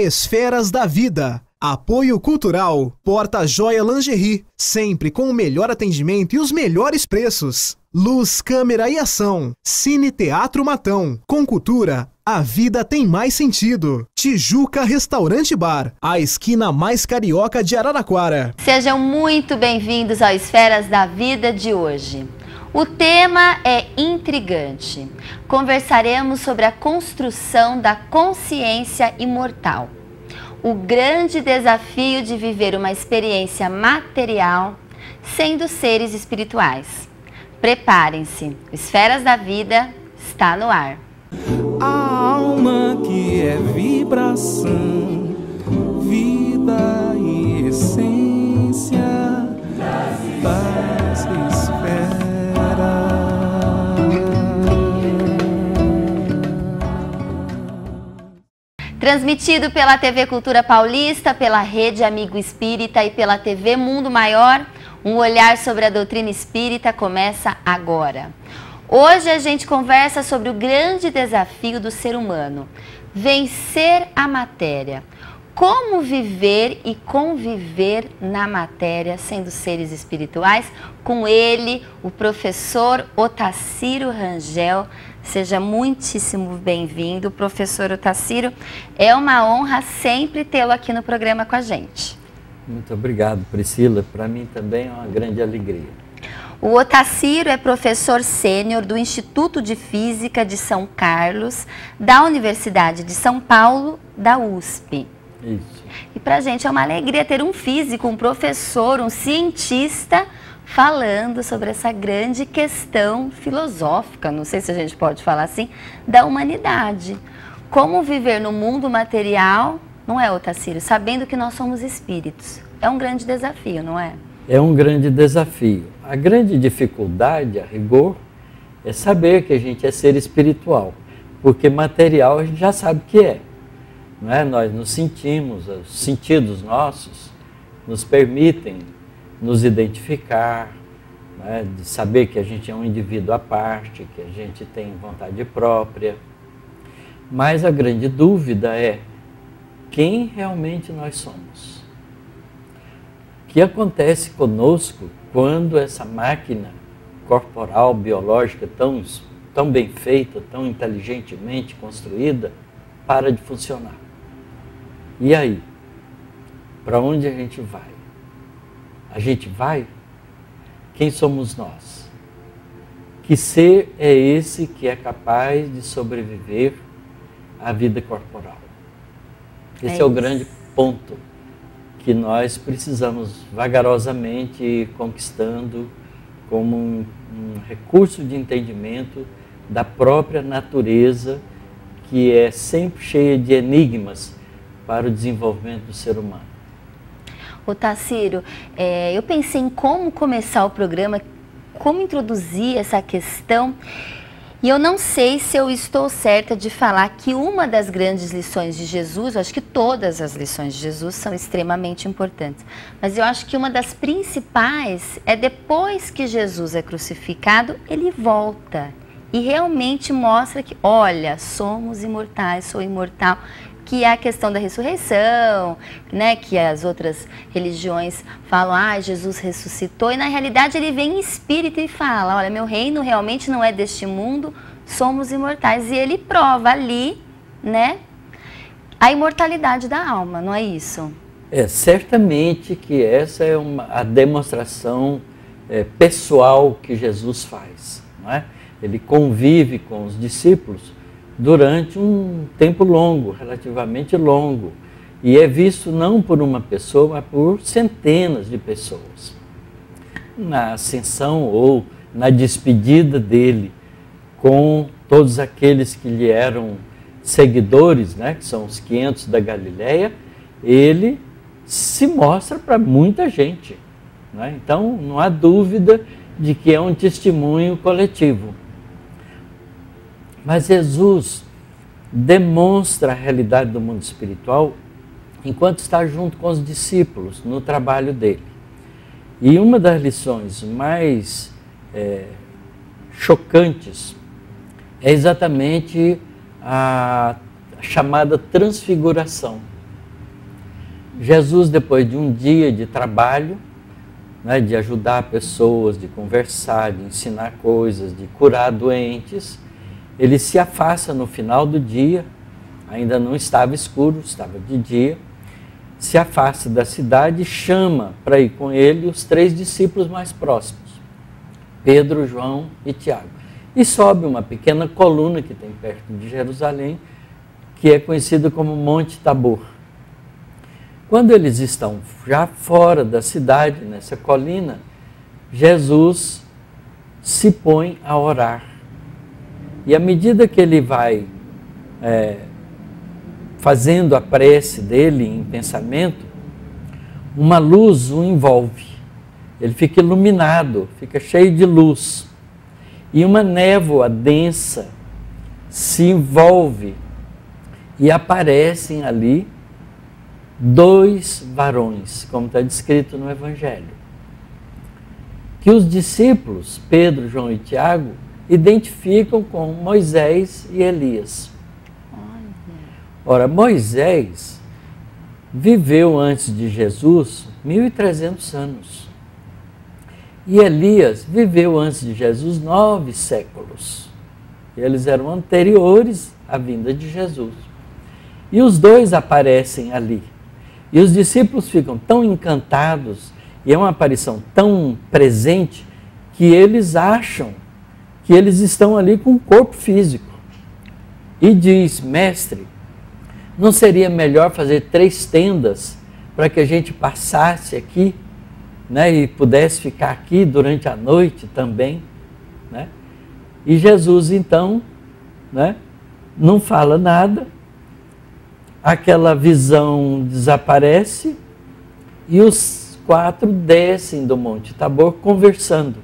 Esferas da Vida. Apoio Cultural. Porta Joia Lingerie. Sempre com o melhor atendimento e os melhores preços. Luz, câmera e ação. Cine Teatro Matão. Com cultura, a vida tem mais sentido. Tijuca Restaurante Bar. A esquina mais carioca de Araraquara. Sejam muito bem-vindos ao Esferas da Vida de hoje. O tema é intrigante. Conversaremos sobre a construção da consciência imortal. O grande desafio de viver uma experiência material sendo seres espirituais. Preparem-se, o Esferas da Vida está no ar. A alma que é vibração, vida e essência das esferas. Transmitido pela TV Cultura Paulista, pela Rede Amigo Espírita e pela TV Mundo Maior, um olhar sobre a doutrina espírita começa agora. Hoje a gente conversa sobre o grande desafio do ser humano, vencer a matéria. Como viver e conviver na matéria sendo seres espirituais? Com ele, o professor Otacílio Rangel. Seja muitíssimo bem-vindo, professor Otacílio. É uma honra sempre tê-lo aqui no programa com a gente. Muito obrigado, Priscila. Para mim também é uma grande alegria. O Otacílio é professor sênior do Instituto de Física de São Carlos, da Universidade de São Paulo, da USP. Isso. E para a gente é uma alegria ter um físico, um professor, um cientista falando sobre essa grande questão filosófica, não sei se a gente pode falar assim, da humanidade. Como viver no mundo material, não é, Otacílio? Sabendo que nós somos espíritos. É um grande desafio, não é? É um grande desafio. A grande dificuldade, a rigor, é saber que a gente é ser espiritual, porque material a gente já sabe que é. Não é? Nós nos sentimos, os sentidos nossos nos permitem nos identificar, né? De saber que a gente é um indivíduo à parte, que a gente tem vontade própria. Mas a grande dúvida é quem realmente nós somos. O que acontece conosco quando essa máquina corporal, biológica, tão bem feita, tão inteligentemente construída, para de funcionar? E aí? Para onde a gente vai? A gente vai? Quem somos nós? Que ser é esse que é capaz de sobreviver à vida corporal? Esse é o grande ponto que nós precisamos vagarosamente ir conquistando como um recurso de entendimento da própria natureza, que é sempre cheia de enigmas para o desenvolvimento do ser humano. Otacílio, eu pensei em como começar o programa, como introduzir essa questão, e eu não sei se eu estou certa de falar que uma das grandes lições de Jesus, eu acho que todas as lições de Jesus são extremamente importantes, mas eu acho que uma das principais é depois que Jesus é crucificado, ele volta e realmente mostra que, olha, somos imortais, sou imortal, que é a questão da ressurreição, né, que as outras religiões falam, Jesus ressuscitou, e na realidade ele vem em espírito e fala, olha, meu reino realmente não é deste mundo, somos imortais, e ele prova ali, né, a imortalidade da alma, não é isso? É, certamente que essa é a demonstração pessoal que Jesus faz, não é? Ele convive com os discípulos durante um tempo longo, relativamente longo, e é visto não por uma pessoa, mas por centenas de pessoas. Na ascensão ou na despedida dele com todos aqueles que lhe eram seguidores, né, que são os 500 da Galileia, ele se mostra para muita gente, né? Então não há dúvida de que é um testemunho coletivo. Mas Jesus demonstra a realidade do mundo espiritual enquanto está junto com os discípulos no trabalho dele. E uma das lições mais chocantes é exatamente a chamada transfiguração. Jesus, depois de um dia de trabalho, né, de ajudar pessoas, de conversar, de ensinar coisas, de curar doentes, ele se afasta no final do dia, ainda não estava escuro, estava de dia, se afasta da cidade e chama para ir com ele os 3 discípulos mais próximos, Pedro, João e Tiago. E sobe uma pequena coluna que tem perto de Jerusalém, que é conhecida como Monte Tabor. Quando eles estão já fora da cidade, nessa colina, Jesus se põe a orar. E à medida que ele vai fazendo a prece dele em pensamento, uma luz o envolve. Ele fica iluminado, fica cheio de luz. E uma névoa densa se envolve e aparecem ali 2 varões, como está descrito no Evangelho, que os discípulos, Pedro, João e Tiago, identificam com Moisés e Elias. Ora, Moisés viveu antes de Jesus 1.300 anos. E Elias viveu antes de Jesus 9 séculos. Eles eram anteriores à vinda de Jesus. E os 2 aparecem ali. E os discípulos ficam tão encantados, e é uma aparição tão presente, que eles acham que eles estão ali com um corpo físico. E diz: mestre, não seria melhor fazer 3 tendas para que a gente passasse aqui, né, e pudesse ficar aqui durante a noite também, né? E Jesus então, né, não fala nada, aquela visão desaparece e os 4 descem do Monte Tabor conversando.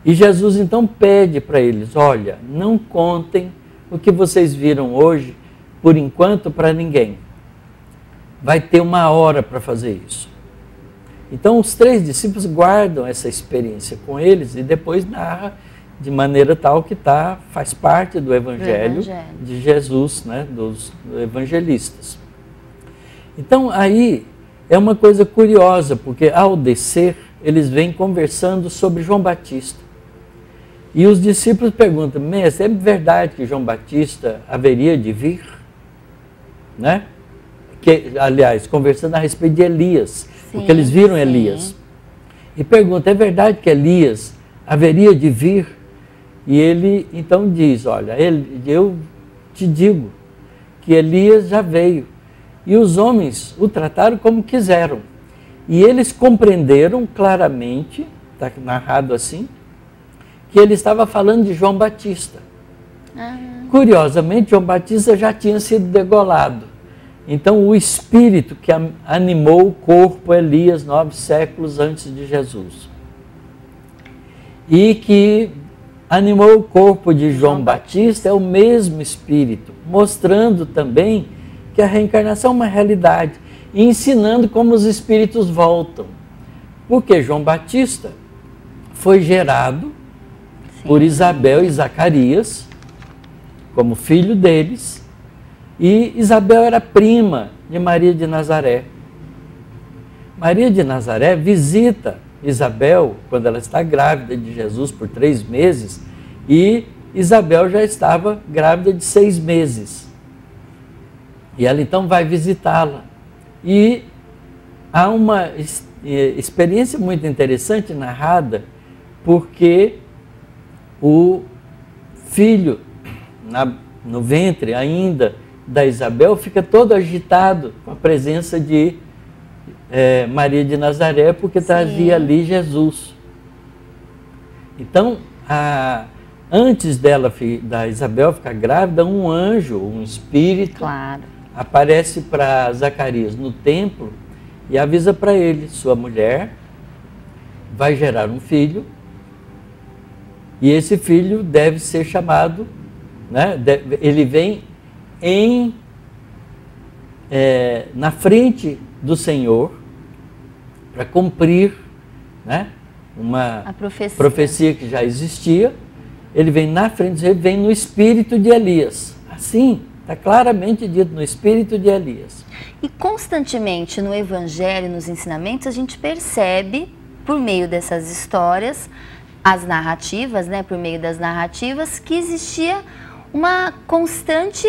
E Jesus então pede para eles: olha, não contem o que vocês viram hoje, por enquanto, para ninguém. Vai ter 1 hora para fazer isso. Então os 3 discípulos guardam essa experiência com eles e depois narra de maneira tal que faz parte do Evangelho de Jesus, né, dos evangelistas. Então aí é uma coisa curiosa, porque ao descer eles vêm conversando sobre João Batista. E os discípulos perguntam: mestre, é verdade que João Batista haveria de vir? Né? Que, aliás, conversando a respeito de Elias, sim, porque eles viram Elias. E perguntam: é verdade que Elias haveria de vir? E ele então diz: olha, eu te digo que Elias já veio. E os homens o trataram como quiseram. E eles compreenderam claramente, está narrado assim, que ele estava falando de João Batista. Curiosamente, João Batista já tinha sido degolado. Então, o espírito que animou o corpo Elias 9 séculos antes de Jesus, e que animou o corpo de João Batista é o mesmo espírito, mostrando também que a reencarnação é uma realidade, e ensinando como os espíritos voltam. Porque João Batista foi gerado por Isabel e Zacarias, como filho deles, e Isabel era prima de Maria de Nazaré. Maria de Nazaré visita Isabel quando ela está grávida de Jesus por 3 meses, e Isabel já estava grávida de 6 meses. E ela então vai visitá-la. E há uma experiência muito interessante narrada, porque o filho no ventre ainda da Isabel fica todo agitado com a presença de Maria de Nazaré, porque trazia ali Jesus. Então, antes da Isabel ficar grávida, um anjo, um espírito, aparece para Zacarias no templo e avisa para ele: sua mulher vai gerar um filho, e esse filho deve ser chamado, né, ele vem na frente do Senhor para cumprir, né, uma profecia que já existia. Ele vem na frente, ele vem no espírito de Elias. Assim, Está claramente dito no espírito de Elias. E constantemente no Evangelho, nos ensinamentos, a gente percebe, por meio dessas histórias, as narrativas, né, por meio das narrativas, que existia uma constante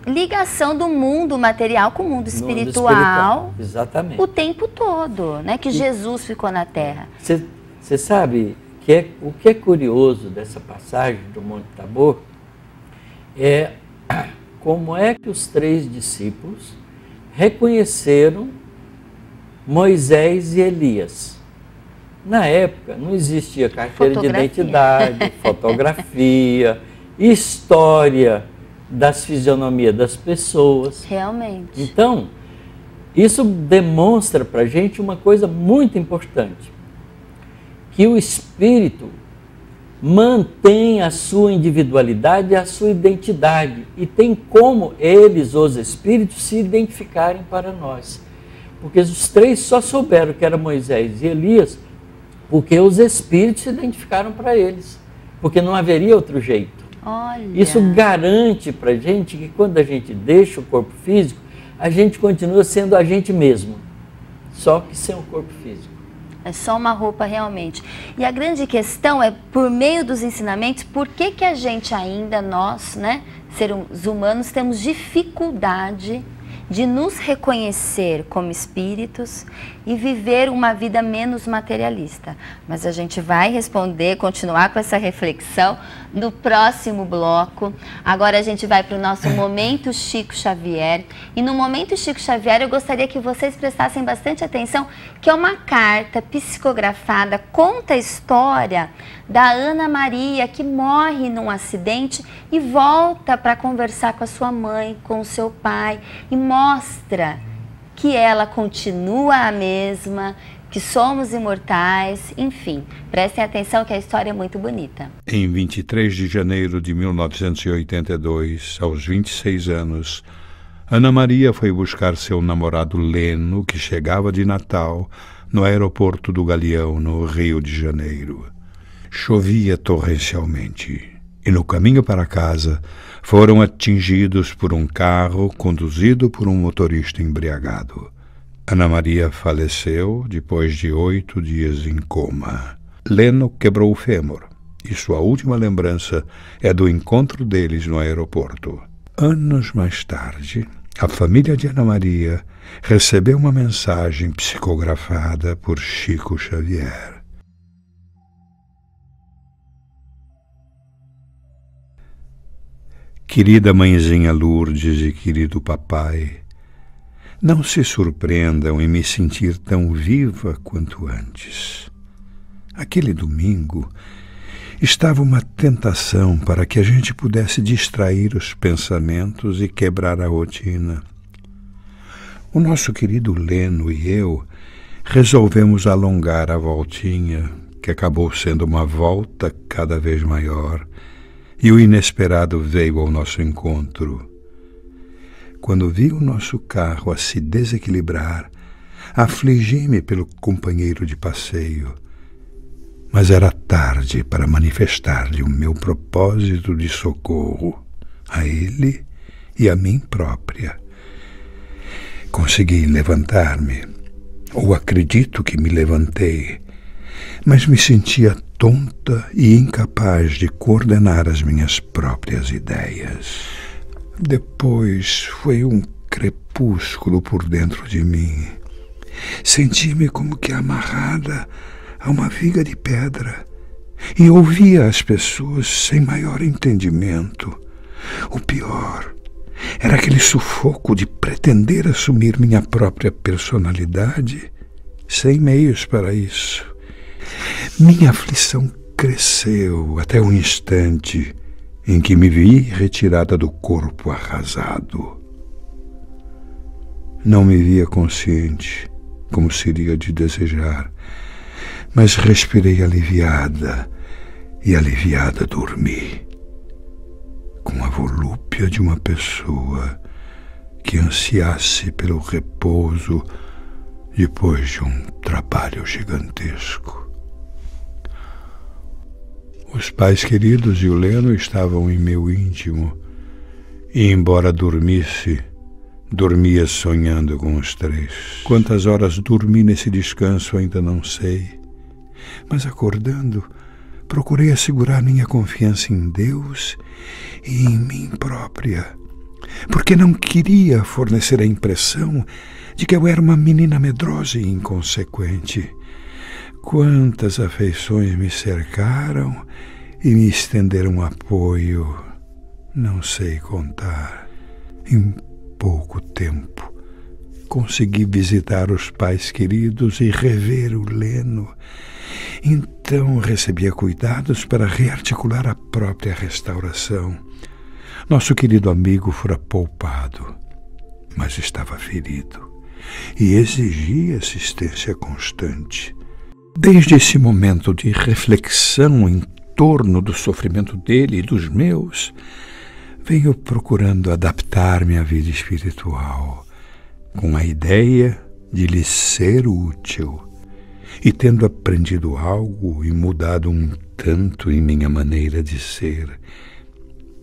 ligação do mundo material com o mundo espiritual, exatamente, o tempo todo, né, que Jesus ficou na Terra. Você sabe que o que é curioso dessa passagem do Monte Tabor é como é que os 3 discípulos reconheceram Moisés e Elias. Na época não existia carteira de identidade, fotografia, história das fisionomias das pessoas. Realmente. Então, isso demonstra para a gente uma coisa muito importante, que o espírito mantém a sua individualidade e a sua identidade, e tem como eles, os espíritos, se identificarem para nós. Porque os 3 só souberam que era Moisés e Elias porque os espíritos se identificaram para eles, porque não haveria outro jeito. Olha. Isso garante para a gente que quando a gente deixa o corpo físico, a gente continua sendo a gente mesmo, só que sem o corpo físico. É só uma roupa realmente. E a grande questão é, por meio dos ensinamentos, por que que a gente ainda, nós, né, seres humanos, temos dificuldade de nos reconhecer como espíritos e viver uma vida menos materialista. Mas a gente vai responder, continuar com essa reflexão no próximo bloco. Agora a gente vai para o nosso Momento Chico Xavier. E no Momento Chico Xavier eu gostaria que vocês prestassem bastante atenção, que é uma carta psicografada, conta a história da Ana Maria, que morre num acidente e volta para conversar com a sua mãe, com o seu pai, e mostra que ela continua a mesma, que somos imortais, enfim. Prestem atenção que a história é muito bonita. Em 23 de janeiro de 1982, aos 26 anos, Ana Maria foi buscar seu namorado Leno, que chegava de Natal, no aeroporto do Galeão, no Rio de Janeiro. Chovia torrencialmente e no caminho para casa foram atingidos por um carro conduzido por um motorista embriagado. Ana Maria faleceu depois de 8 dias em coma. Leno quebrou o fêmur e sua última lembrança é do encontro deles no aeroporto. Anos mais tarde, a família de Ana Maria recebeu uma mensagem psicografada por Chico Xavier. Querida mãezinha Lourdes e querido papai, não se surpreendam em me sentir tão viva quanto antes. Aquele domingo estava uma tentação para que a gente pudesse distrair os pensamentos e quebrar a rotina. O nosso querido Leno e eu resolvemos alongar a voltinha, que acabou sendo uma volta cada vez maior, e o inesperado veio ao nosso encontro. Quando vi o nosso carro a se desequilibrar, afligi-me pelo companheiro de passeio, mas era tarde para manifestar-lhe o meu propósito de socorro, a ele e a mim própria. Consegui levantar-me, ou acredito que me levantei, mas me sentia tonta e incapaz de coordenar as minhas próprias ideias. Depois foi um crepúsculo por dentro de mim. Senti-me como que amarrada a uma viga de pedra e ouvia as pessoas sem maior entendimento. O pior era aquele sufoco de pretender assumir minha própria personalidade sem meios para isso. Minha aflição cresceu até o instante em que me vi retirada do corpo arrasado. Não me via consciente, como seria de desejar, mas respirei aliviada e aliviada dormi, com a volúpia de uma pessoa que ansiasse pelo repouso depois de um trabalho gigantesco. Os pais queridos e o Leno estavam em meu íntimo, E embora dormisse, dormia sonhando com os três. Quantas horas dormi nesse descanso ainda não sei. Mas acordando, procurei assegurar minha confiança em Deus e em mim própria, porque não queria fornecer a impressão de que eu era uma menina medrosa e inconsequente. Quantas afeições me cercaram e me estenderam apoio, não sei contar. Em pouco tempo, consegui visitar os pais queridos e rever o Leno. Então recebia cuidados para rearticular a própria restauração. Nosso querido amigo fora poupado, mas estava ferido e exigia assistência constante. Desde esse momento de reflexão em torno do sofrimento dele e dos meus, venho procurando adaptar-me à vida espiritual, com a ideia de lhe ser útil. E tendo aprendido algo e mudado um tanto em minha maneira de ser,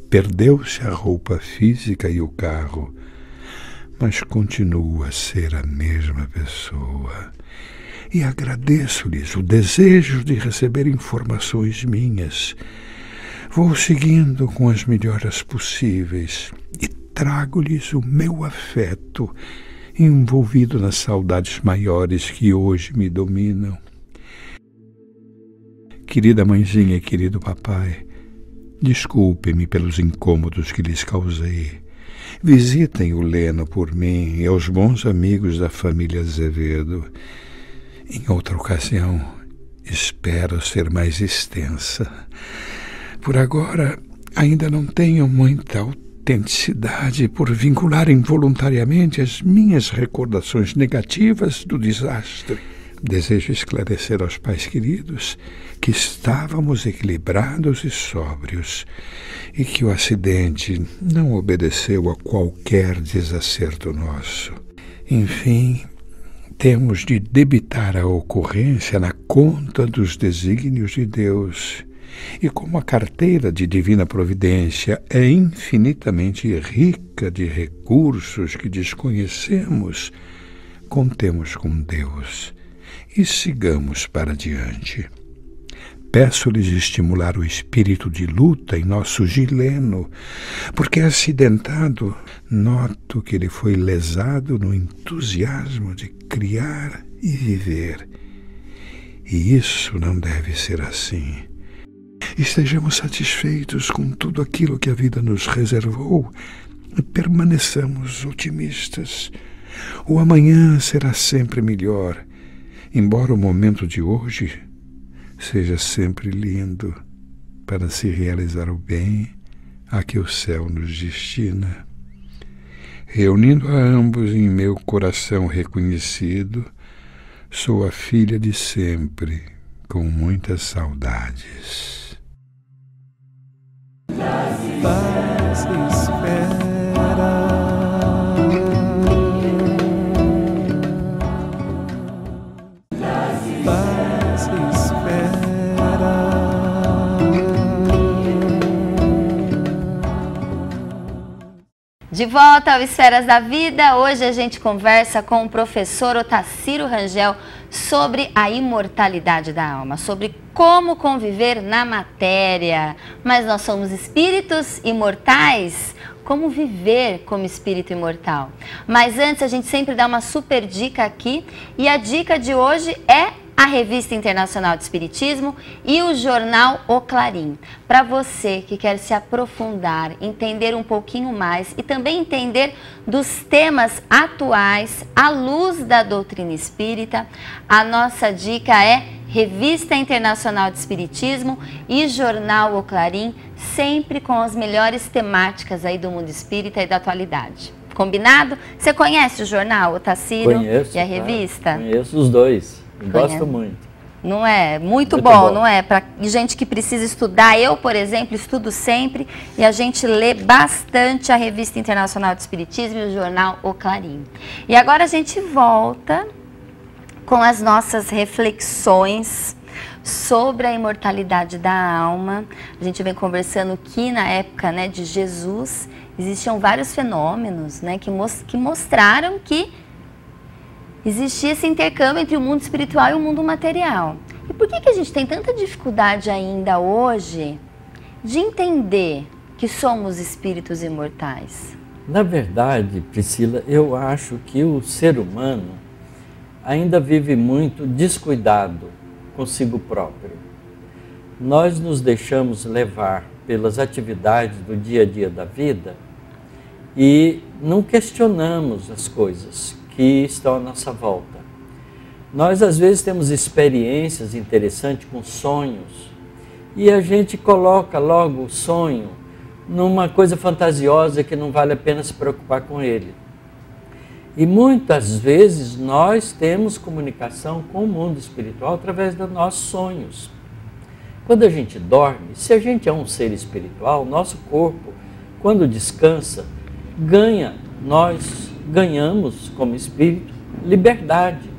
perdeu-se a roupa física e o carro, mas continuo a ser a mesma pessoa. E agradeço-lhes o desejo de receber informações minhas. Vou seguindo com as melhoras possíveis e trago-lhes o meu afeto, envolvido nas saudades maiores que hoje me dominam. Querida mãezinha e querido papai, desculpem-me pelos incômodos que lhes causei. Visitem o Leno por mim e aos bons amigos da família Azevedo. Em outra ocasião, espero ser mais extensa. Por agora, ainda não tenho muita autenticidade por vincular involuntariamente as minhas recordações negativas do desastre. Desejo esclarecer aos pais queridos que estávamos equilibrados e sóbrios e que o acidente não obedeceu a qualquer desacerto nosso. Enfim, temos de debitar a ocorrência na conta dos desígnios de Deus. E como a carteira de divina providência é infinitamente rica de recursos que desconhecemos, contemos com Deus e sigamos para diante. Peço-lhes estimular o espírito de luta em nosso Gileno, porque acidentado, noto que ele foi lesado no entusiasmo de criar e viver. E isso não deve ser assim. Estejamos satisfeitos com tudo aquilo que a vida nos reservou e permaneçamos otimistas. O amanhã será sempre melhor, embora o momento de hoje seja sempre lindo para se realizar o bem a que o céu nos destina. Reunindo a ambos em meu coração reconhecido, sou a filha de sempre, com muitas saudades. Paz espera. Paz espera. De volta ao Esferas da Vida, hoje a gente conversa com o professor Otacílio Rangel sobre a imortalidade da alma, sobre como conviver na matéria. Mas nós somos espíritos imortais, como viver como espírito imortal? Mas antes a gente sempre dá uma super dica aqui, e a dica de hoje é a Revista Internacional de Espiritismo e o jornal O Clarim. Para você que quer se aprofundar, entender um pouquinho mais e também entender dos temas atuais à luz da doutrina espírita, a nossa dica é Revista Internacional de Espiritismo e jornal O Clarim, sempre com as melhores temáticas aí do mundo espírita e da atualidade. Combinado? Você conhece o jornal, Otacílio? Conheço, e a revista? Conheço os dois. Gosto muito. Não é? Muito bom, não é? Para gente que precisa estudar, eu, por exemplo, estudo sempre e a gente lê bastante a Revista Internacional de Espiritismo e o jornal O Clarim. E agora a gente volta com as nossas reflexões sobre a imortalidade da alma. A gente vem conversando aqui na época, né, de Jesus existiam vários fenômenos, né, que mostraram que existia esse intercâmbio entre o mundo espiritual e o mundo material. E por que a gente tem tanta dificuldade ainda hoje de entender que somos espíritos imortais? Na verdade, Priscila, eu acho que o ser humano ainda vive muito descuidado consigo próprio. Nós nos deixamos levar pelas atividades do dia a dia da vida e não questionamos as coisas que estão à nossa volta. Nós às vezes temos experiências interessantes com sonhos e a gente coloca logo o sonho numa coisa fantasiosa que não vale a pena se preocupar com ele. E muitas vezes nós temos comunicação com o mundo espiritual através dos nossos sonhos. Quando a gente dorme, se a gente é um ser espiritual, nosso corpo, quando descansa, nós ganhamos como espírito liberdade.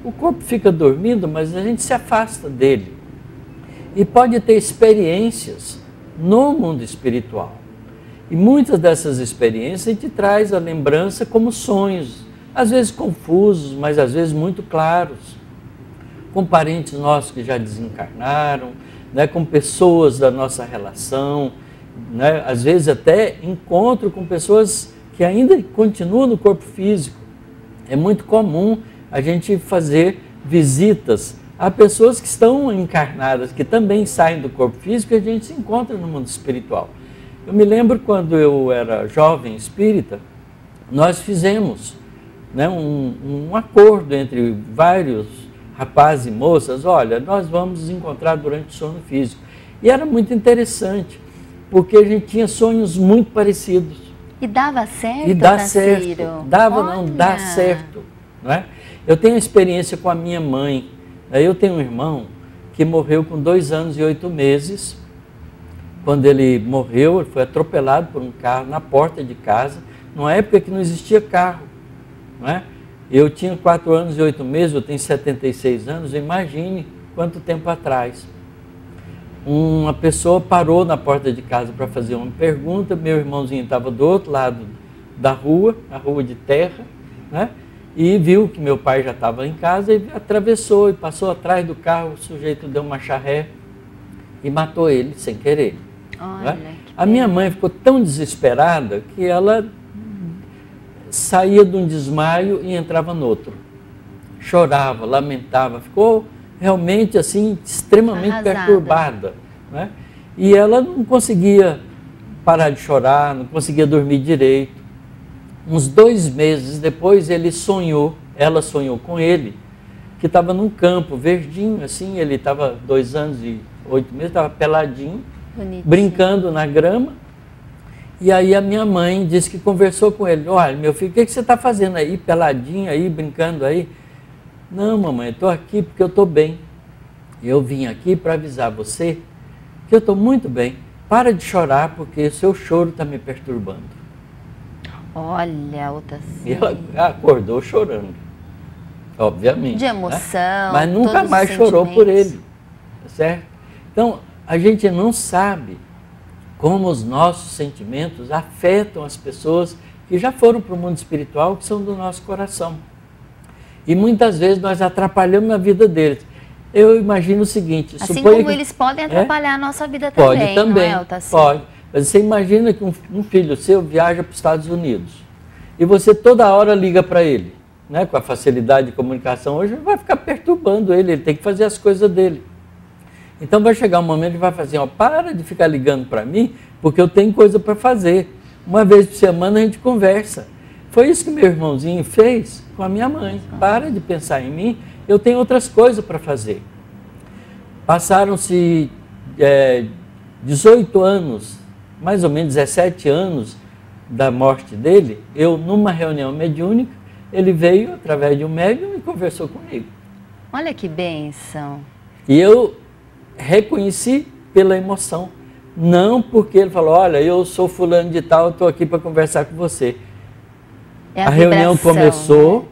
O corpo fica dormindo, mas a gente se afasta dele. E pode ter experiências no mundo espiritual. E muitas dessas experiências a gente traz a lembrança como sonhos, às vezes confusos, mas às vezes muito claros, com parentes nossos que já desencarnaram, né, com pessoas da nossa relação, né, às vezes até encontro com pessoas que ainda continuam no corpo físico. É muito comum a gente fazer visitas a pessoas que estão encarnadas, que também saem do corpo físico e a gente se encontra no mundo espiritual. Eu me lembro quando eu era jovem espírita, nós fizemos, né, um acordo entre vários rapazes e moças, olha, nós vamos nos encontrar durante o sono físico. E era muito interessante, porque a gente tinha sonhos muito parecidos. E dava certo, E dá Tacírio? certo. Dava, Olha. não, dá certo. Não é? Eu tenho experiência com a minha mãe. Eu tenho um irmão que morreu com 2 anos e 8 meses. Quando ele morreu, ele foi atropelado por um carro na porta de casa, numa época que não existia carro. Não é? Eu tinha 4 anos e 8 meses, eu tenho 76 anos, imagine quanto tempo atrás. Uma pessoa parou na porta de casa para fazer uma pergunta, meu irmãozinho estava do outro lado da rua, a rua de terra, né? E viu que meu pai já estava em casa e atravessou e passou atrás do carro, o sujeito deu uma charré e matou ele sem querer. Olha, Né? A minha mãe ficou tão desesperada que ela saía de um desmaio e entrava no outro. Chorava, lamentava, ficou realmente assim extremamente arrasada, perturbada. Né? E ela não conseguia parar de chorar, não conseguia dormir direito. Uns 2 meses depois ela sonhou com ele, que estava num campo verdinho, assim, ele estava 2 anos e 8 meses, estava peladinho, bonitinho, brincando na grama. E aí a minha mãe disse que conversou com ele, olha, meu filho, o que você está fazendo aí, peladinho aí, brincando aí? Não, mamãe, eu estou aqui porque eu estou bem. Eu vim aqui para avisar você que eu estou muito bem. Para de chorar porque o seu choro está me perturbando. Olha, outra E ela acordou chorando, obviamente. de emoção, né? Mas nunca todos os mais chorou por sentimentos. ele, certo? Então, a gente não sabe como os nossos sentimentos afetam as pessoas que já foram para o mundo espiritual, que são do nosso coração. E muitas vezes nós atrapalhamos a vida deles. Eu imagino o seguinte... Assim como eles podem atrapalhar a nossa vida também, pode também, não é, Otacílio? pode. Mas você imagina que um filho seu viaja para os Estados Unidos e você toda hora liga para ele, né? Com a facilidade de comunicação hoje, vai ficar perturbando ele tem que fazer as coisas dele. Então vai chegar um momento que vai fazer, ó, para de ficar ligando para mim, porque eu tenho coisa para fazer. Uma vez por semana a gente conversa. Foi isso que meu irmãozinho fez com a minha mãe. Para de pensar em mim, eu tenho outras coisas para fazer. Passaram-se 18 anos, mais ou menos 17 anos da morte dele, eu numa reunião mediúnica, ele veio através de um médium e conversou comigo. Olha que bênção. E eu reconheci pela emoção, não porque ele falou, olha, eu sou fulano de tal, estou aqui para conversar com você. É a reunião vibração, começou, né?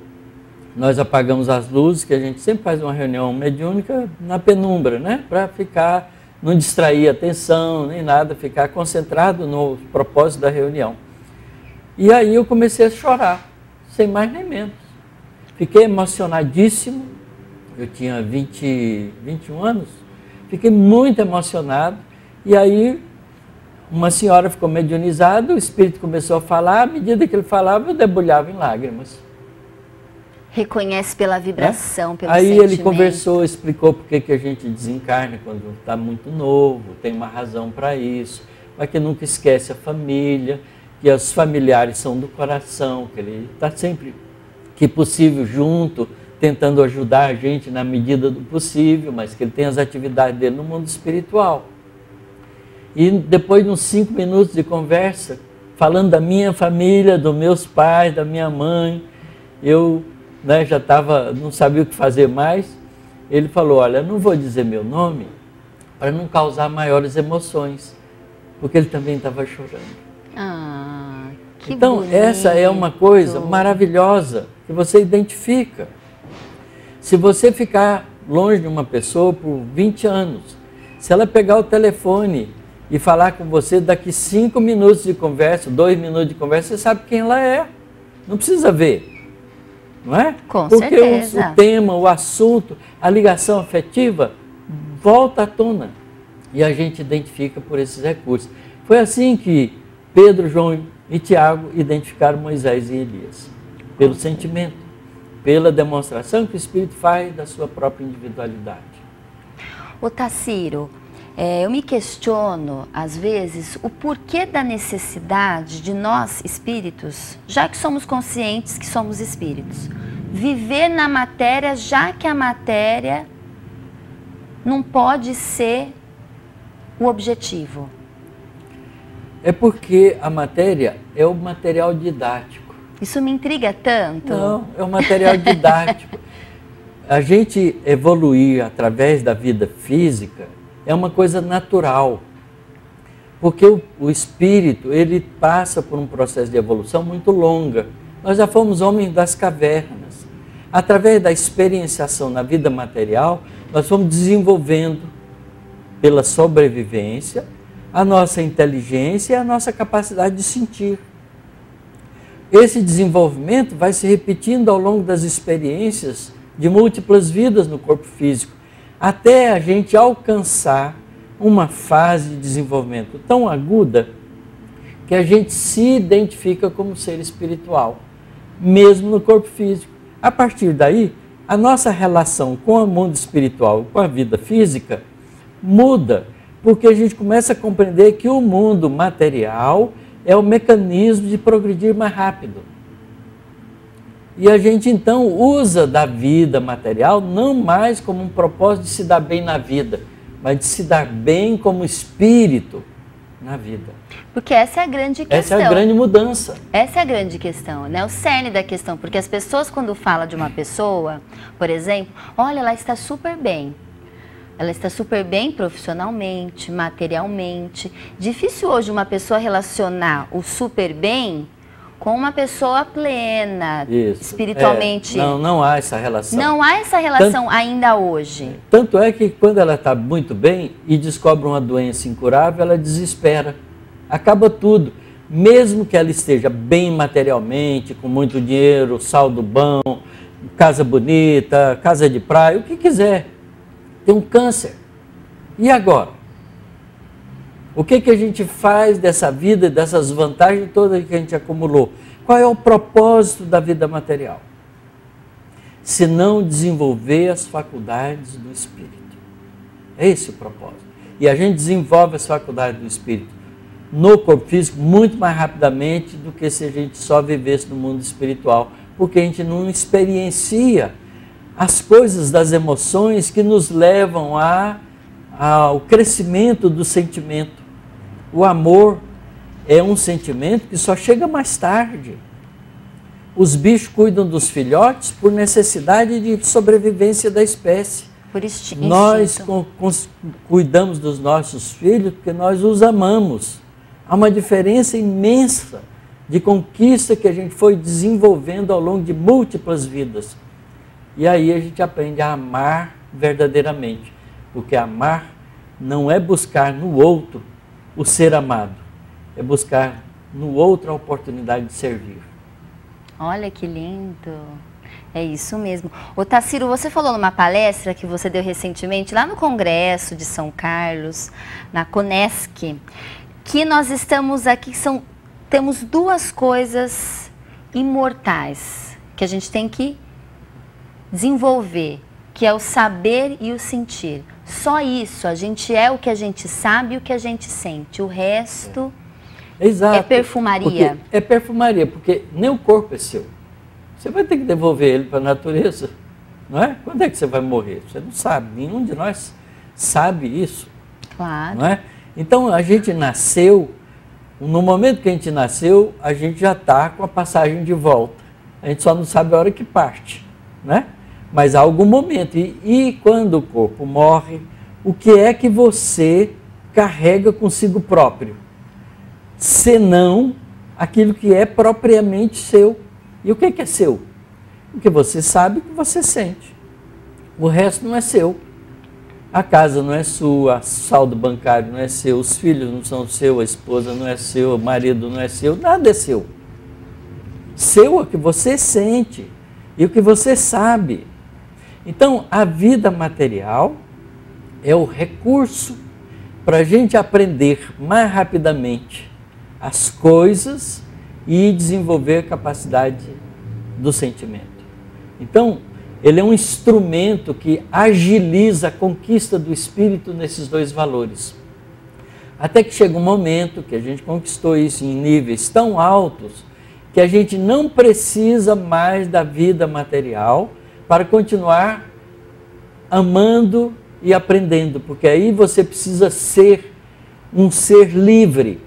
Nós apagamos as luzes, que a gente sempre faz uma reunião mediúnica na penumbra, né? Para ficar, não distrair a atenção, nem nada, ficar concentrado no propósito da reunião. E aí eu comecei a chorar, sem mais nem menos. Fiquei emocionadíssimo, eu tinha 21 anos, fiquei muito emocionado, e aí uma senhora ficou mediunizada, o espírito começou a falar, à medida que ele falava, eu debulhava em lágrimas. Reconhece pela vibração, pelo aí sentimento. Ele conversou, explicou por que a gente desencarna quando está muito novo, tem uma razão para isso, mas que nunca esquece a família, que os familiares são do coração, que ele está sempre, que possível, junto, tentando ajudar a gente na medida do possível, mas que ele tem as atividades dele no mundo espiritual. E depois de uns 5 minutos de conversa, falando da minha família, dos meus pais, da minha mãe, eu já não sabia o que fazer mais. Ele falou, olha, não vou dizer meu nome para não causar maiores emoções, porque ele também estava chorando. Ah, que então, bonito. Essa é uma coisa maravilhosa que você identifica. Se você ficar longe de uma pessoa por 20 anos, se ela pegar o telefone e falar com você daqui 5 minutos de conversa, 2 minutos de conversa, você sabe quem ela é. Não precisa ver. Não é? Com Porque certeza. o tema, o assunto, a ligação afetiva volta à tona. E a gente identifica por esses recursos. Foi assim que Pedro, João e Tiago identificaram Moisés e Elias. Pelo sentimento, pela demonstração que o Espírito faz da sua própria individualidade. Ô Tassiro, eu me questiono, às vezes, o porquê da necessidade de nós, espíritos, já que somos conscientes que somos espíritos, viver na matéria, já que a matéria não pode ser o objetivo. É porque a matéria é o material didático. Isso me intriga tanto. Não, é um material didático. A gente evoluir através da vida física é uma coisa natural, porque o espírito, ele passa por um processo de evolução muito longa. Nós já fomos homens das cavernas. Através da experienciação na vida material, nós fomos desenvolvendo, pela sobrevivência, a nossa inteligência e a nossa capacidade de sentir. Esse desenvolvimento vai se repetindo ao longo das experiências de múltiplas vidas no corpo físico, até a gente alcançar uma fase de desenvolvimento tão aguda que a gente se identifica como ser espiritual, mesmo no corpo físico. A partir daí, a nossa relação com o mundo espiritual, com a vida física, muda, porque a gente começa a compreender que o mundo material é o mecanismo de progredir mais rápido. E a gente então usa da vida material não mais como um propósito de se dar bem na vida, mas de se dar bem como espírito na vida. Porque essa é a grande questão. Essa é a grande mudança. Essa é a grande questão, né? O cerne da questão. Porque as pessoas, quando falam de uma pessoa, por exemplo, olha, ela está super bem. Ela está super bem profissionalmente, materialmente. Difícil hoje uma pessoa relacionar o super bem com uma pessoa plena, Isso. espiritualmente. Não há essa relação. Não há essa relação ainda hoje. Tanto é que quando ela está muito bem e descobre uma doença incurável, ela desespera. Acaba tudo. Mesmo que ela esteja bem materialmente, com muito dinheiro, saldo bom, casa bonita, casa de praia, o que quiser. Tem um câncer. E agora? O que a gente faz dessa vida, dessas vantagens todas que a gente acumulou? Qual é o propósito da vida material? Se não desenvolver as faculdades do espírito. É esse o propósito. E a gente desenvolve as faculdades do espírito no corpo físico muito mais rapidamente do que se a gente só vivesse no mundo espiritual, porque a gente não experiencia as coisas das emoções que nos levam ao crescimento do sentimento. O amor é um sentimento que só chega mais tarde. Os bichos cuidam dos filhotes por necessidade de sobrevivência da espécie. Por instinto. Nós cuidamos dos nossos filhos porque nós os amamos. Há uma diferença imensa de conquista que a gente foi desenvolvendo ao longo de múltiplas vidas. E aí a gente aprende a amar verdadeiramente, porque amar não é buscar no outro o ser amado, é buscar no outro a oportunidade de servir. Olha que lindo. É isso mesmo. Ô Tarsilo, você falou numa palestra que você deu recentemente lá no Congresso de São Carlos, na Conesc, que nós estamos aqui, temos duas coisas imortais que a gente tem que desenvolver, que é o saber e o sentir. Só isso, a gente é o que a gente sabe e o que a gente sente. O resto Exato, é perfumaria. É perfumaria, porque nem o corpo é seu. Você vai ter que devolver ele para a natureza, não é? Quando é que você vai morrer? Você não sabe, nenhum de nós sabe isso. Claro. Não é? Então, a gente nasceu, no momento que a gente nasceu, a gente já está com a passagem de volta. A gente só não sabe a hora que parte, né? Mas há algum momento. E quando o corpo morre, o que é que você carrega consigo próprio? Senão aquilo que é propriamente seu. E o que é seu? O que você sabe, o que você sente. O resto não é seu. A casa não é sua, o saldo bancário não é seu, os filhos não são seus, a esposa não é seu, o marido não é seu, nada é seu. Seu é o que você sente e o que você sabe. Então, a vida material é o recurso para a gente aprender mais rapidamente as coisas e desenvolver a capacidade do sentimento. Então, ele é um instrumento que agiliza a conquista do espírito nesses dois valores. Até que chega um momento que a gente conquistou isso em níveis tão altos que a gente não precisa mais da vida material para continuar amando e aprendendo, porque aí você precisa ser um ser livre.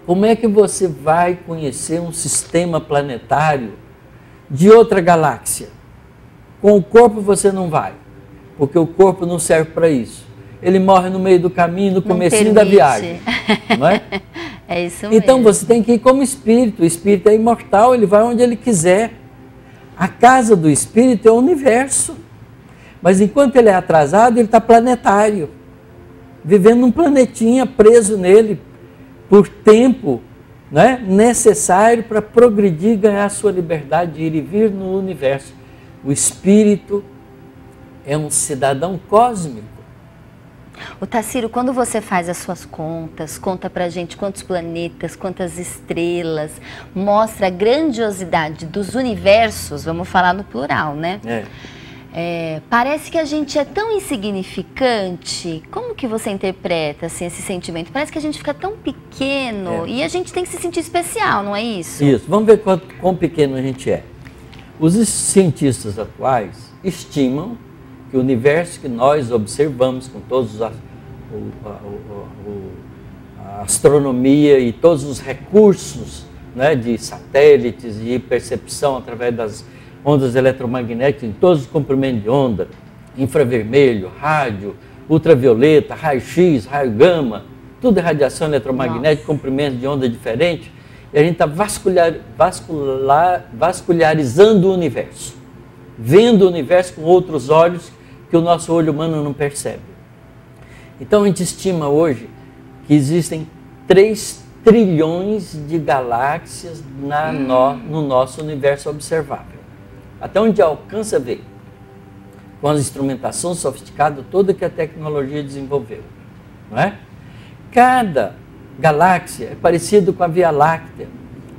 Como é que você vai conhecer um sistema planetário de outra galáxia? Com o corpo você não vai, porque o corpo não serve para isso. Ele morre no meio do caminho, no comecinho da viagem. Não é? É isso mesmo. Então você tem que ir como espírito. O espírito é imortal, ele vai onde ele quiser. A casa do espírito é o universo. Mas enquanto ele é atrasado, ele está planetário. Vivendo num planetinha preso nele por tempo, né, necessário para progredir e ganhar a sua liberdade de ir e vir no universo. O espírito é um cidadão cósmico. O Tarsilo, quando você faz as suas contas, conta pra gente quantos planetas, quantas estrelas, mostra a grandiosidade dos universos, vamos falar no plural, né? Parece que a gente é tão insignificante. Como que você interpreta assim, esse sentimento? Parece que a gente fica tão pequeno e a gente tem que se sentir especial, não é isso? Isso, vamos ver quão pequeno a gente é. Os cientistas atuais estimam que o universo que nós observamos com todos a astronomia e todos os recursos, né, de satélites e percepção através das ondas eletromagnéticas em todos os comprimentos de onda, infravermelho, rádio, ultravioleta, raio-x, raio-gama, tudo é radiação eletromagnética, comprimentos de onda diferentes, e a gente está vascularizando o universo, vendo o universo com outros olhos que o nosso olho humano não percebe. Então a gente estima hoje que existem 3 trilhões de galáxias no nosso universo observável. Até onde alcança ver, com a instrumentação sofisticada toda que a tecnologia desenvolveu, não é? Cada galáxia é parecido com a Via Láctea,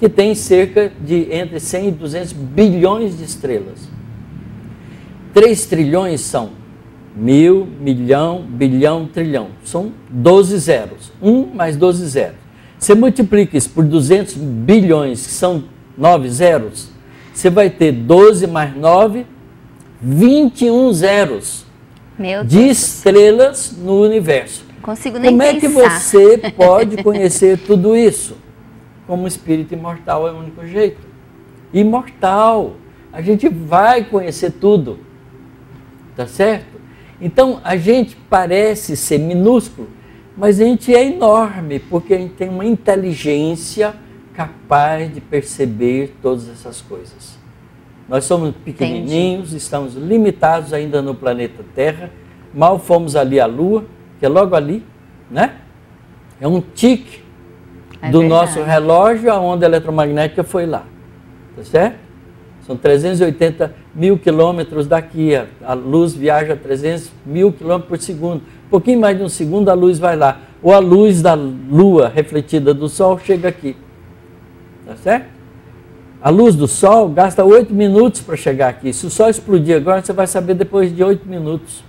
que tem cerca de entre 100 e 200 bilhões de estrelas. 3 trilhões são 1000, milhão, bilhão, trilhão. São 12 zeros. 1 mais 12 zeros. Você multiplica isso por 200 bilhões, que são 9 zeros, você vai ter 12 mais 9, 21 zeros de estrelas no universo. Consigo nem Como é pensar. que você pode conhecer tudo isso? Como espírito imortal é o único jeito. Imortal. A gente vai conhecer tudo. Tá certo? Então, a gente parece ser minúsculo, mas a gente é enorme, porque a gente tem uma inteligência capaz de perceber todas essas coisas. Nós somos pequenininhos, estamos limitados ainda no planeta Terra, mal fomos ali à Lua, que é logo ali, né? É um tique. do nosso relógio, a onda eletromagnética foi lá. Tá certo? São 380 mil quilômetros daqui. A luz viaja a 300 mil quilômetros por segundo. Um pouquinho mais de um segundo a luz vai lá. Ou a luz da lua refletida do sol chega aqui. Tá certo? A luz do sol gasta 8 minutos para chegar aqui. Se o sol explodir agora, você vai saber depois de 8 minutos.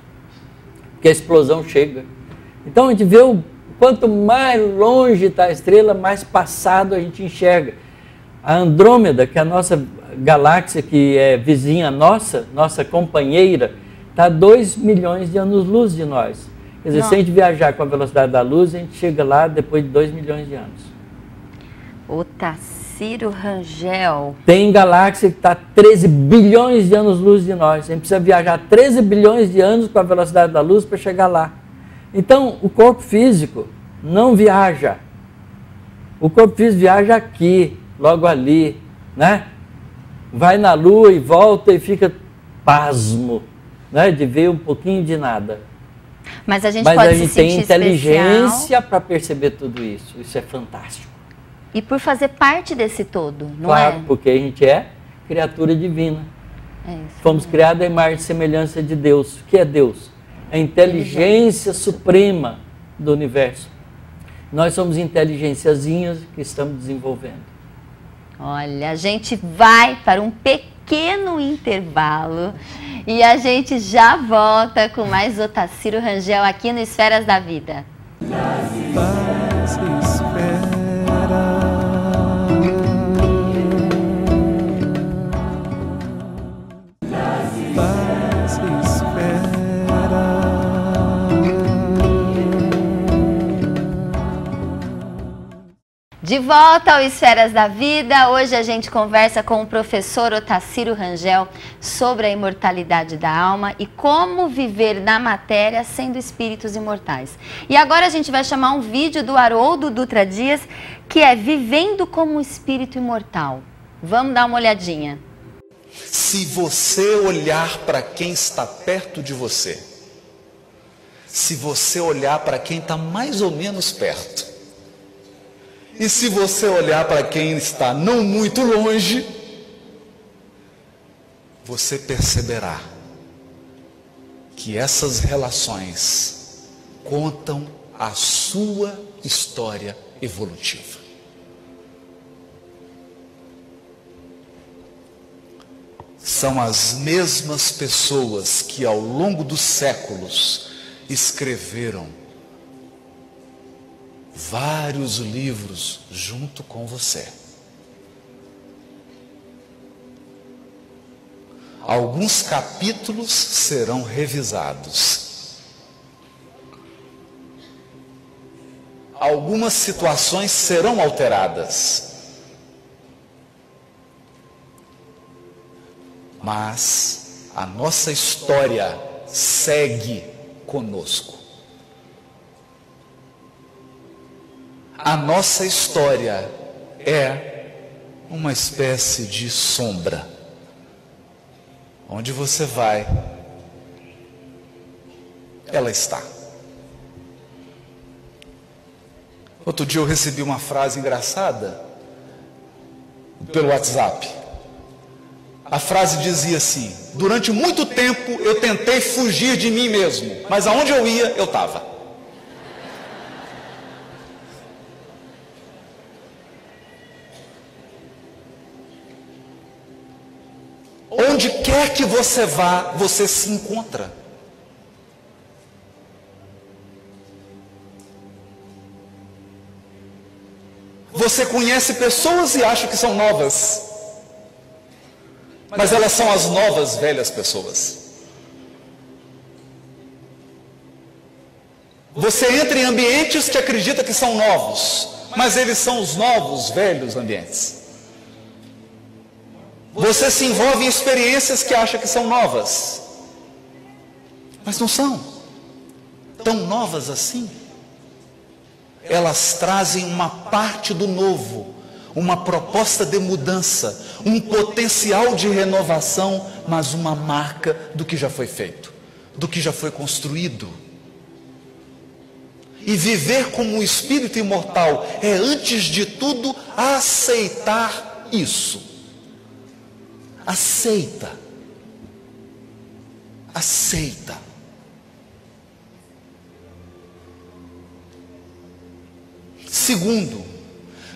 Porque a explosão chega. Então a gente vê o quanto mais longe está a estrela, mais passado a gente enxerga. A Andrômeda, que é a nossa galáxia, que é vizinha nossa, nossa companheira, está a 2 milhões de anos-luz de nós. Quer dizer, se a gente viajar com a velocidade da luz, a gente chega lá depois de 2 milhões de anos. O Tarsilo Rangel. Tem galáxia que está a 13 bilhões de anos-luz de nós. A gente precisa viajar 13 bilhões de anos com a velocidade da luz para chegar lá. Então, o corpo físico não viaja. O corpo físico viaja aqui, logo ali, né? Vai na lua e volta e fica pasmo, né? De ver um pouquinho de nada. Mas a gente pode se sentir tem inteligência especial para perceber tudo isso. Isso é fantástico. e por fazer parte desse todo, não claro, é? porque a gente é criatura divina. É isso. Fomos criados à imagem e semelhança de Deus. O que é Deus? A inteligência suprema do universo. Nós somos inteligênciazinhas que estamos desenvolvendo. Olha, a gente vai para um pequeno intervalo e a gente já volta com mais o Tarsilo Rangel aqui no Esferas da Vida. Paz espera. Paz espera. De volta ao Esferas da Vida, hoje a gente conversa com o professor Tarsilo Rangel sobre a imortalidade da alma e como viver na matéria sendo espíritos imortais. E agora a gente vai chamar um vídeo do Haroldo Dutra Dias, que é Vivendo como Espírito Imortal. Vamos dar uma olhadinha. Se você olhar para quem está perto de você, se você olhar para quem está mais ou menos perto, e se você olhar para quem está não muito longe, você perceberá que essas relações contam a sua história evolutiva. São as mesmas pessoas que ao longo dos séculos escreveram vários livros junto com você. Alguns capítulos serão revisados. Algumas situações serão alteradas. Mas a nossa história segue conosco. A nossa história é uma espécie de sombra. Onde você vai, ela está. Outro dia eu recebi uma frase engraçada pelo WhatsApp. A frase dizia assim: durante muito tempo eu tentei fugir de mim mesmo, mas aonde eu ia, eu estava. Onde quer que você vá, você se encontra. Você conhece pessoas e acha que são novas, mas elas são as novas velhas pessoas. Você entra em ambientes que acredita que são novos, mas eles são os novos velhos ambientes. Você se envolve em experiências que acha que são novas, mas não são tão novas assim. Elas trazem uma parte do novo, uma proposta de mudança, um potencial de renovação, mas uma marca do que já foi feito, do que já foi construído. e viver como um espírito imortal é, antes de tudo, aceitar isso. Aceita. Aceita. Segundo,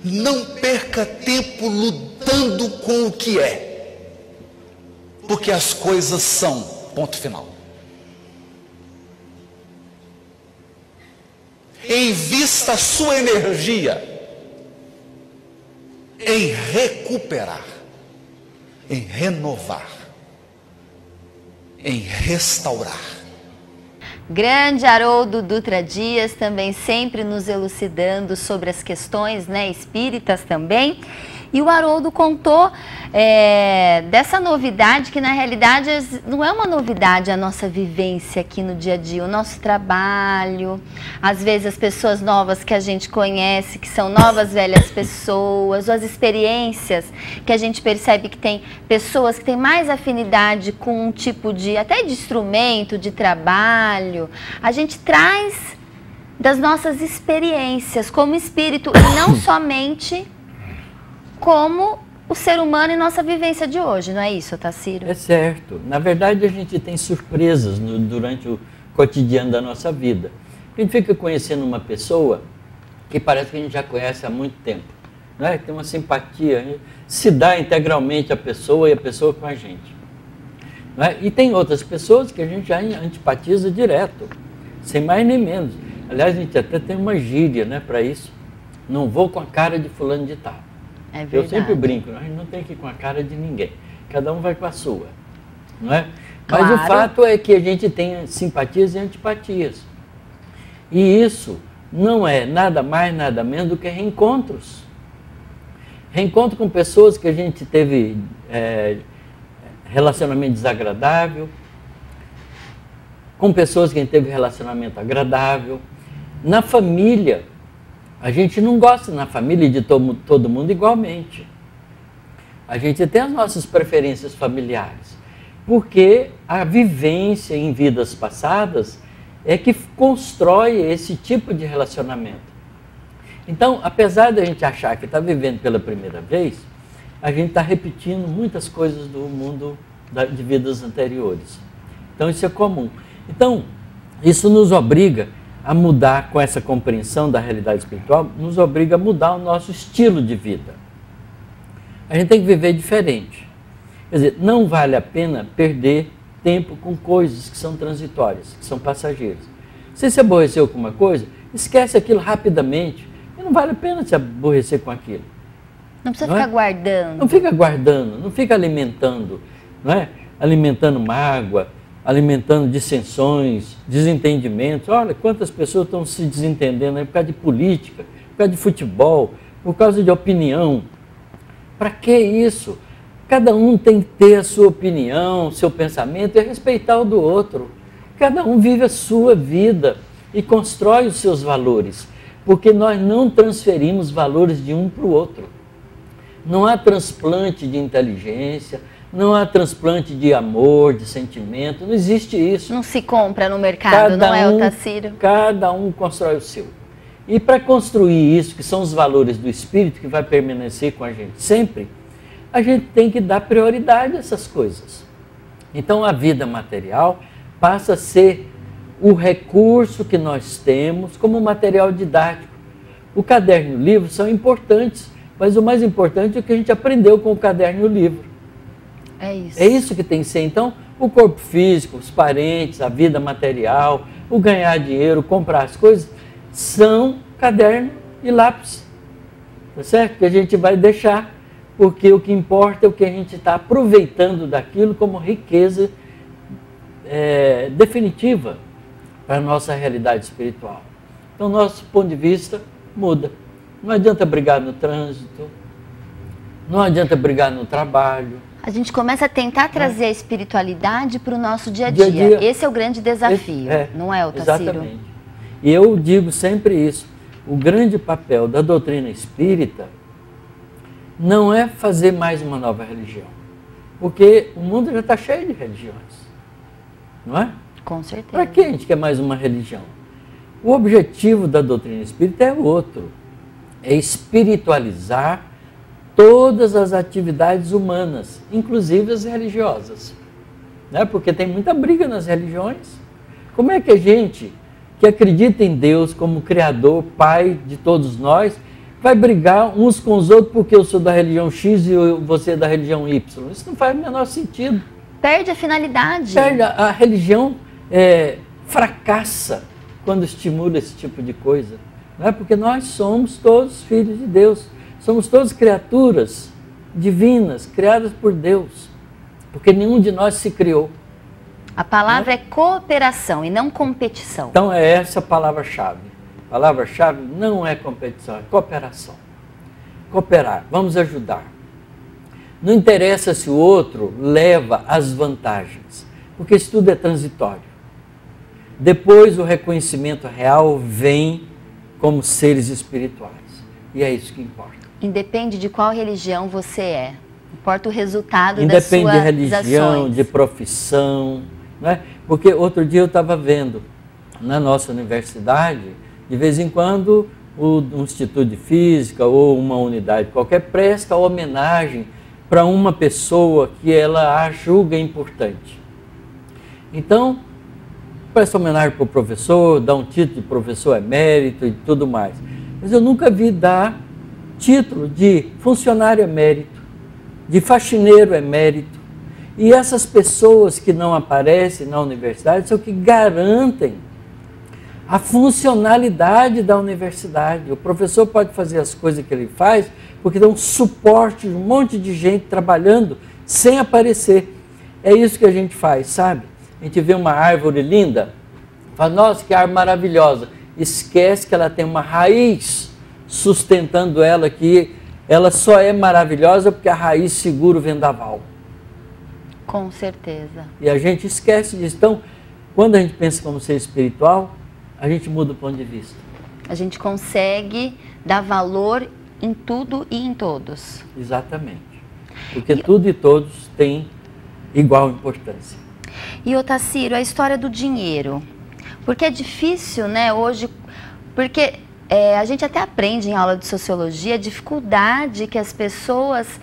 não perca tempo lutando com o que é, porque as coisas são, ponto final. Invista a sua energia em recuperar, em renovar, em restaurar. Grande Haroldo Dutra Dias, também sempre nos elucidando sobre as questões, né, espíritas também. E o Haroldo contou dessa novidade, que na realidade não é uma novidade a nossa vivência aqui no dia a dia, o nosso trabalho, às vezes as pessoas novas que a gente conhece, que são novas velhas pessoas, ou as experiências que a gente percebe que tem pessoas que têm mais afinidade com um tipo de, até de instrumento, de trabalho. A gente traz das nossas experiências como espírito e não somente como o ser humano e nossa vivência de hoje, não é isso, Otacílio? É certo. Na verdade, a gente tem surpresas durante o cotidiano da nossa vida. A gente fica conhecendo uma pessoa que parece que a gente já conhece há muito tempo, não é? Tem uma simpatia, se dá integralmente a pessoa e a pessoa com a gente. Não é? E tem outras pessoas que a gente já antipatiza direto, sem mais nem menos. Aliás, a gente até tem uma gíria, né, para isso. Não vou com a cara de fulano de tal. É verdade. Eu sempre brinco, a gente não tem que ir com a cara de ninguém, cada um vai com a sua, não é? Mas Claro. o fato é que a gente tem simpatias e antipatias. E isso não é nada mais, nada menos do que reencontros. Reencontro com pessoas que a gente teve relacionamento desagradável, com pessoas que a gente teve relacionamento agradável, na família. A gente não gosta na família de todo mundo igualmente. A gente tem as nossas preferências familiares, porque a vivência em vidas passadas é que constrói esse tipo de relacionamento. Então, apesar de a gente achar que está vivendo pela primeira vez, a gente está repetindo muitas coisas do mundo de vidas anteriores. Então, isso é comum. Então, isso nos obriga a mudar, com essa compreensão da realidade espiritual, nos obriga a mudar o nosso estilo de vida. A gente tem que viver diferente. Quer dizer, não vale a pena perder tempo com coisas que são transitórias, que são passageiras. Se se aborreceu com uma coisa, esquece aquilo rapidamente. E não vale a pena se aborrecer com aquilo. Não precisa Não é? ficar guardando. Não fica guardando, não fica alimentando, não é? Alimentando mágoa, alimentando dissensões, desentendimentos. Olha quantas pessoas estão se desentendendo aí por causa de política, por causa de futebol, por causa de opinião. Para que isso? Cada um tem que ter a sua opinião, seu pensamento e respeitar o do outro. Cada um vive a sua vida e constrói os seus valores, porque nós não transferimos valores de um para o outro. Não há transplante de inteligência, não há transplante de amor, de sentimento, não existe isso. Não se compra no mercado, não é, Otacílio? Cada um constrói o seu. E para construir isso, que são os valores do espírito que vai permanecer com a gente sempre, a gente tem que dar prioridade a essas coisas. Então a vida material passa a ser o recurso que nós temos como material didático. O caderno e o livro são importantes, mas o mais importante é o que a gente aprendeu com o caderno e o livro. É isso. É isso que tem que ser. Então, o corpo físico, os parentes, a vida material, o ganhar dinheiro, comprar as coisas, são caderno e lápis. Tá certo? Que a gente vai deixar, porque o que importa é o que a gente está aproveitando daquilo como riqueza definitiva para a nossa realidade espiritual. Então, nosso ponto de vista muda. Não adianta brigar no trânsito, não adianta brigar no trabalho. A gente começa a tentar trazer a espiritualidade para o nosso dia a dia. Esse é o grande desafio, não é, Otacílio? Exatamente. E eu digo sempre isso. O grande papel da doutrina espírita não é fazer mais uma nova religião. Porque o mundo já está cheio de religiões. Não é? Com certeza. Para que a gente quer mais uma religião? O objetivo da doutrina espírita é outro, é espiritualizar todas as atividades humanas, inclusive as religiosas, né? Porque tem muita briga nas religiões. Como é que a gente, que acredita em Deus como Criador, Pai de todos nós, vai brigar uns com os outros porque eu sou da religião X e você é da religião Y? Isso não faz o menor sentido. Perde a finalidade. Perde a religião, fracassa quando estimula esse tipo de coisa. Não é? Porque nós somos todos filhos de Deus. Somos todos criaturas divinas, criadas por Deus. Porque nenhum de nós se criou. A palavra é cooperação e não competição. Então é essa a palavra-chave. A palavra-chave não é competição, é cooperação. Cooperar, vamos ajudar. Não interessa se o outro leva as vantagens, porque isso tudo é transitório. Depois o reconhecimento real vem como seres espirituais. E é isso que importa. Independe de qual religião você é. Importa o resultado das suas Independe de religião, ações. de profissão. Né? Porque outro dia eu estava vendo na nossa universidade, de vez em quando, um instituto de física ou uma unidade qualquer presta homenagem para uma pessoa que ela a julga importante. Então, presta homenagem para o professor, dá um título de professor emérito e tudo mais. Mas eu nunca vi dar título de funcionário emérito, de faxineiro emérito. E essas pessoas que não aparecem na universidade são que garantem a funcionalidade da universidade. O professor pode fazer as coisas que ele faz porque dá um suporte de um monte de gente trabalhando sem aparecer. É isso que a gente faz, sabe? A gente vê uma árvore linda, fala, nossa, que árvore maravilhosa. Esquece que ela tem uma raiz sustentando ela, que ela só é maravilhosa porque a raiz segura o vendaval. Com certeza. E a gente esquece disso. Então, quando a gente pensa como ser espiritual, a gente muda o ponto de vista. A gente consegue dar valor em tudo e em todos. Exatamente. Porque tudo e todos têm igual importância. E, Otacílio, a história do dinheiro. Porque é difícil, né, hoje, porque a gente até aprende em aula de sociologia a dificuldade que as pessoas,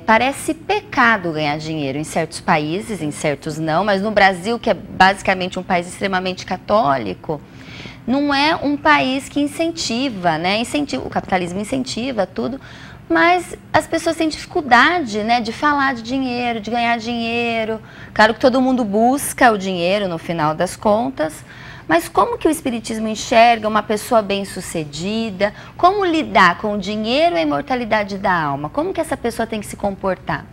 parece pecado ganhar dinheiro em certos países, em certos não, mas no Brasil, que é basicamente um país extremamente católico, não é um país que incentiva, né? O capitalismo incentiva tudo, mas as pessoas têm dificuldade, né, de falar de dinheiro, de ganhar dinheiro. Claro que todo mundo busca o dinheiro no final das contas, mas como que o Espiritismo enxerga uma pessoa bem-sucedida? Como lidar com o dinheiro e a imortalidade da alma? Como que essa pessoa tem que se comportar?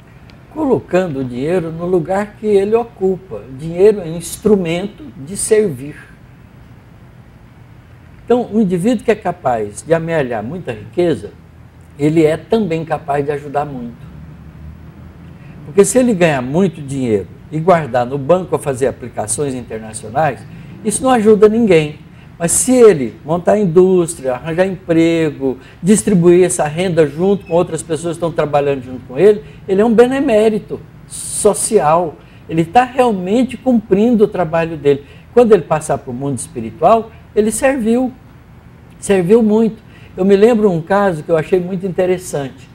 Colocando o dinheiro no lugar que ele ocupa. O dinheiro é um instrumento de servir. Então, o indivíduo que é capaz de amealhar muita riqueza, ele é também capaz de ajudar muito. Porque se ele ganhar muito dinheiro e guardar no banco a fazer aplicações internacionais, isso não ajuda ninguém. Mas se ele montar indústria, arranjar emprego, distribuir essa renda junto com outras pessoas que estão trabalhando junto com ele, ele é um benemérito social. Ele está realmente cumprindo o trabalho dele. Quando ele passar para o mundo espiritual, ele serviu muito. Eu me lembro um caso que eu achei muito interessante.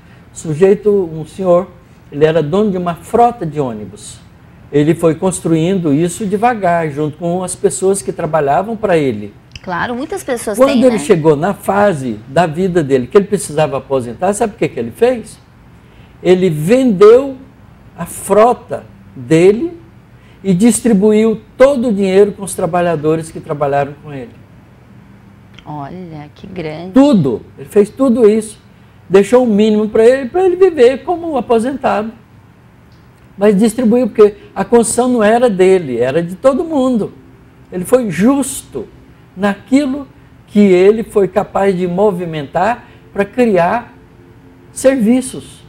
Um senhor, ele era dono de uma frota de ônibus. Ele foi construindo isso devagar, junto com as pessoas que trabalhavam para ele. Claro, muitas pessoas têm, Quando ele né? chegou na fase da vida dele, que ele precisava aposentar, sabe o que ele fez? Ele vendeu a frota dele e distribuiu todo o dinheiro com os trabalhadores que trabalharam com ele. Olha, que grande. Tudo, ele fez tudo isso. Deixou o mínimo para ele viver como um aposentado. Mas distribuiu, porque a construção não era dele, era de todo mundo. Ele foi justo naquilo que ele foi capaz de movimentar para criar serviços,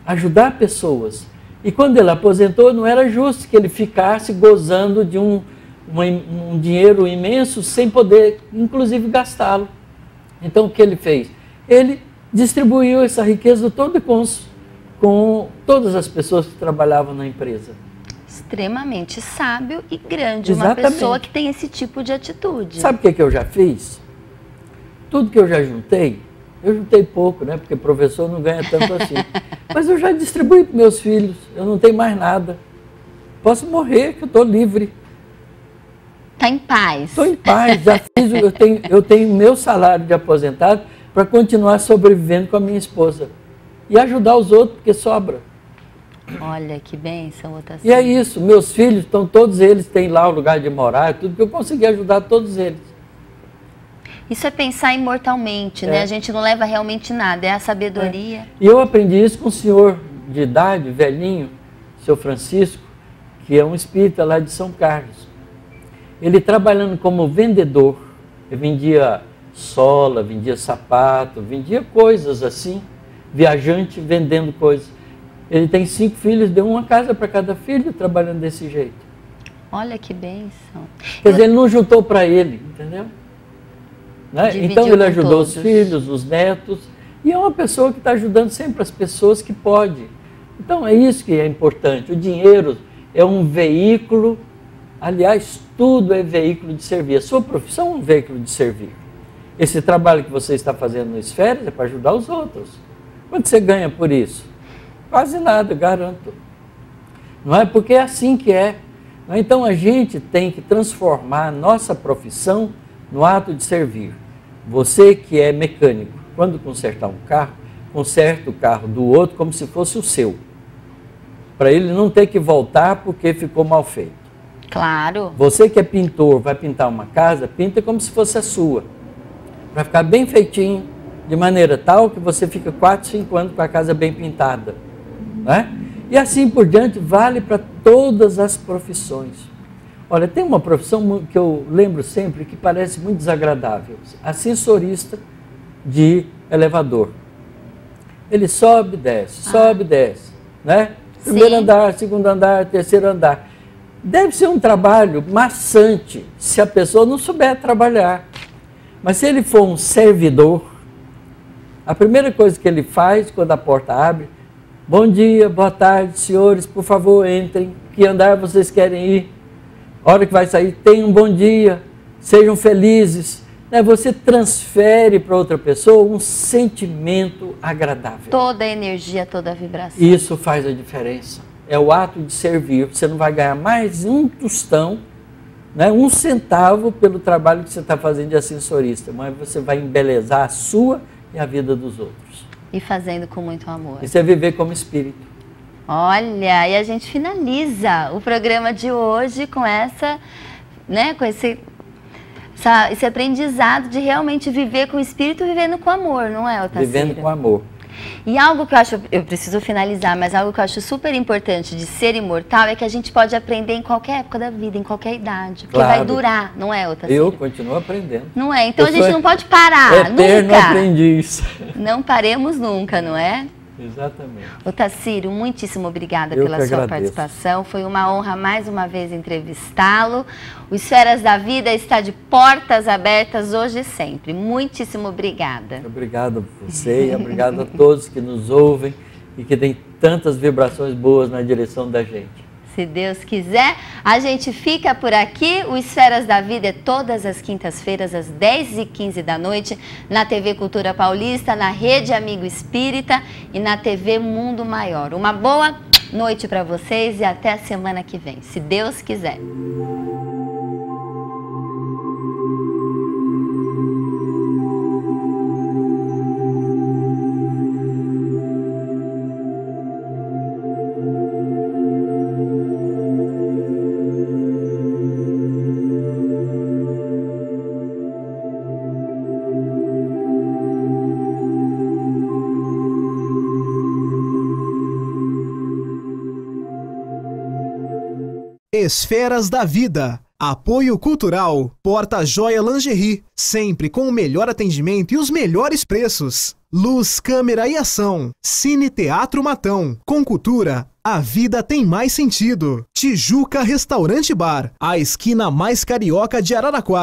ajudar pessoas. E quando ele aposentou, não era justo que ele ficasse gozando de um dinheiro imenso sem poder, inclusive, gastá-lo. Então, o que ele fez? Ele distribuiu essa riqueza toda com todas as pessoas que trabalhavam na empresa. Extremamente sábio e grande, Exatamente. uma pessoa que tem esse tipo de atitude. Sabe o que eu já fiz? Tudo que eu já juntei, eu juntei pouco, né? Porque professor não ganha tanto assim. Mas eu já distribuí para meus filhos, eu não tenho mais nada. Posso morrer, que eu estou livre. Está em paz. Estou em paz, já fiz, eu tenho meu salário de aposentado para continuar sobrevivendo com a minha esposa. E ajudar os outros, porque sobra. Olha que bênção, Otacílio. E é isso, meus filhos, então todos eles têm lá o lugar de morar, tudo que eu consegui ajudar todos eles. Isso é pensar imortalmente, né? A gente não leva realmente nada, é a sabedoria. E eu aprendi isso com um senhor de idade, velhinho, seu Francisco, que é um espírita lá de São Carlos. Ele trabalhando como vendedor, ele vendia sola, vendia sapato, vendia coisas assim, viajante vendendo coisas. Ele tem 5 filhos, deu uma casa para cada filho trabalhando desse jeito. Olha que bênção. Quer dizer, ele não juntou para ele, entendeu? Né? Então ele ajudou os filhos, os netos, e é uma pessoa que está ajudando sempre as pessoas que pode. Então é isso que é importante. O dinheiro é um veículo, aliás, tudo é veículo de servir. A sua profissão é um veículo de servir. Esse trabalho que você está fazendo no Esferas é para ajudar os outros. Quanto você ganha por isso? Quase nada, garanto. Não é? Porque é assim que é. Então a gente tem que transformar a nossa profissão no ato de servir. Você que é mecânico, quando consertar um carro, conserta o carro do outro como se fosse o seu. Para ele não ter que voltar porque ficou mal feito. Claro. Você que é pintor, vai pintar uma casa, pinta como se fosse a sua. Para ficar bem feitinho, de maneira tal que você fica 4, 5 anos com a casa bem pintada. Né? E assim por diante, vale para todas as profissões. Olha, tem uma profissão que eu lembro sempre que parece muito desagradável. Ascensorista de elevador. Ele sobe, desce, né? Primeiro andar, segundo andar, terceiro andar. Deve ser um trabalho maçante se a pessoa não souber trabalhar. Mas se ele for um servidor, a primeira coisa que ele faz quando a porta abre, bom dia, boa tarde, senhores, por favor, entrem. Que andar vocês querem ir? A hora que vai sair, tenham um bom dia, sejam felizes. Você transfere para outra pessoa um sentimento agradável. Toda a energia, toda a vibração. Isso faz a diferença. É o ato de servir. Você não vai ganhar mais um tostão, né, 1 centavo pelo trabalho que você está fazendo de ascensorista, mas você vai embelezar a sua e a vida dos outros. E fazendo com muito amor. Isso é viver como espírito. Olha, e a gente finaliza o programa de hoje com com esse aprendizado de realmente viver com o espírito, vivendo com amor, não é, Otacílio? Vivendo com amor. E algo que eu preciso finalizar, mas algo que eu acho super importante de ser imortal é que a gente pode aprender em qualquer época da vida, em qualquer idade. Porque vai durar, não é, Otacílio? Eu continuo aprendendo. Não é? Então a gente não pode parar, eterno nunca. Aprendiz. Não paremos nunca, não é? Exatamente. Otacílio, muitíssimo obrigada Eu pela que sua agradeço. participação. Foi uma honra mais uma vez entrevistá-lo. O Esferas da Vida está de portas abertas hoje e sempre. Muitíssimo obrigada. Obrigado a você e obrigado a todos que nos ouvem e que têm tantas vibrações boas na direção da gente. Se Deus quiser, a gente fica por aqui. O Esferas da Vida é todas as quintas-feiras, às 10h15 da noite, na TV Cultura Paulista, na Rede Amigo Espírita e na TV Mundo Maior. Uma boa noite para vocês e até a semana que vem, se Deus quiser. Esferas da Vida. Apoio Cultural. Porta Joia Lingerie. Sempre com o melhor atendimento e os melhores preços. Luz, câmera e ação. Cine Teatro Matão. Com cultura, a vida tem mais sentido. Tijuca Restaurante Bar. A esquina mais carioca de Araraquara.